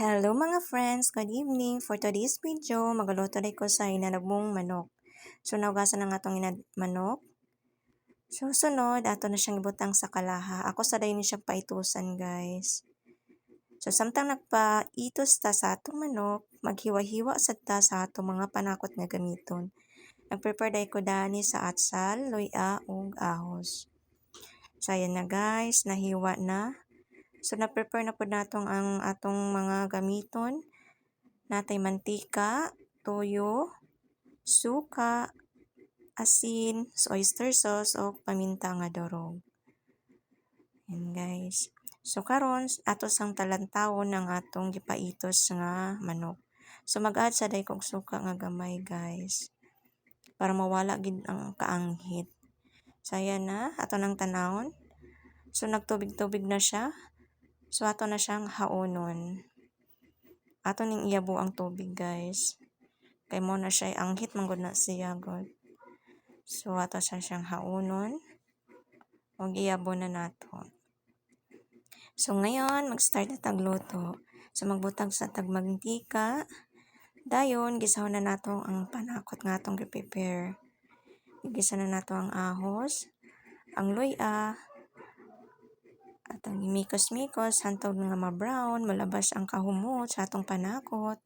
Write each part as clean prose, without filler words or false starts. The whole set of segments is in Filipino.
Hello mga friends, good evening. For today's video, magluluto ko sa inanabong manok. So naugasan na nga itong manok. So sunod, ato na siyang ibutang sa kalaha. Ako sa dayon siya paitusan guys. So samtang nagpaitos ta sa atong manok, maghiwa-hiwa sa ta sa atong mga panakot nga gamiton. Nagprepare day ko dani sa atsal, luya, ug ahos. So ayan na guys, nahiwa na. So na-prepare na po natong ang atong mga gamiton. Natay mantika, toyo, suka, asin, oyster sauce, o paminta nga durog. Yan guys. So karon ato sang talantawon ang atong gipaitos nga manok. So mag-add sa day kog suka nga gamay guys. Para mawala gid ang kaanghit. So ayan na, ato nang tanawon. So nagtubig-tubig na siya. So ato na siyang haonon. Ato ning iyabo ang tubig guys. Kay mo na siya anghit manggod na siya god. So ato siyang haonon. Ug iyabo na nato. So ngayon mag-start na tagluto. So magbutag sa tagmantika. Dayon gisahon na nato ang panakot nga atong gi-prepare. Igisa na nato ang ahos, ang luya, at ang imikos-mikos hantod nga ma-brown, malabas ang kahumot sa atong panakot.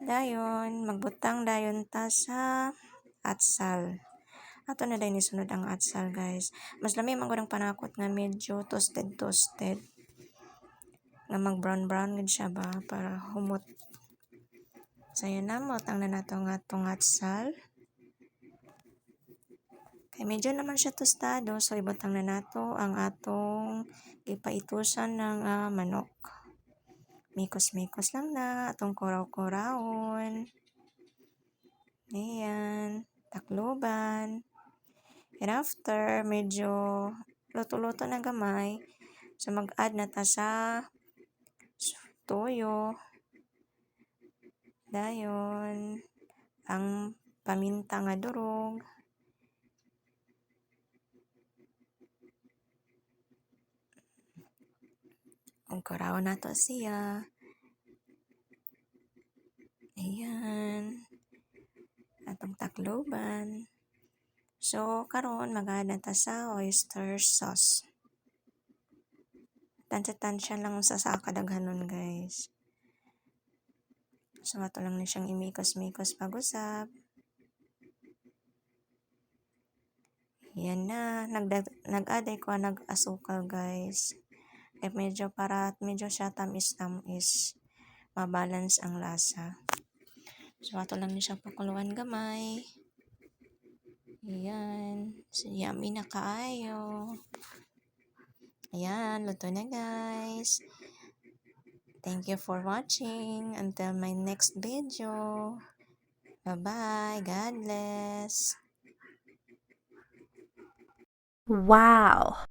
Dayon, magbutang dayon ta sa atsal. Ato na dayon isunod ang atsal guys. Mas lami man gud ang panakot nga medyo toasted. Nga mag-brown gud siya ba para humot. So yan na, mutang na nato nga atong atsal. Kay medyo naman siya tostado, so ibutang na nato ang atong ipaitusan ng manok. Mikos-mikos lang na, atong kuraw-kurawon. Ayan, takloban. And after, medyo luto-luto na gamay. So mag-add na ta sa toyo. Dayon, ang paminta nga durog. Ang kuraw na to siya. Ayan. Atong takloban. So, karon mag-add na ta sa oyster sauce. Tansya-tansya lang sa kadaghanon guys. So, ato lang na siyang imikos-mikos pag-usap. Yan na. Nag-add ko nag-asukal guys. Kaya medyo siya tamis-tamis. Mabalance ang lasa. So, ato lang na siyang pakuluan gamay. Ayan. So, yummy na kaayo. Ayan, luto na guys. Thank you for watching. Until my next video. Bye-bye. God bless. Wow.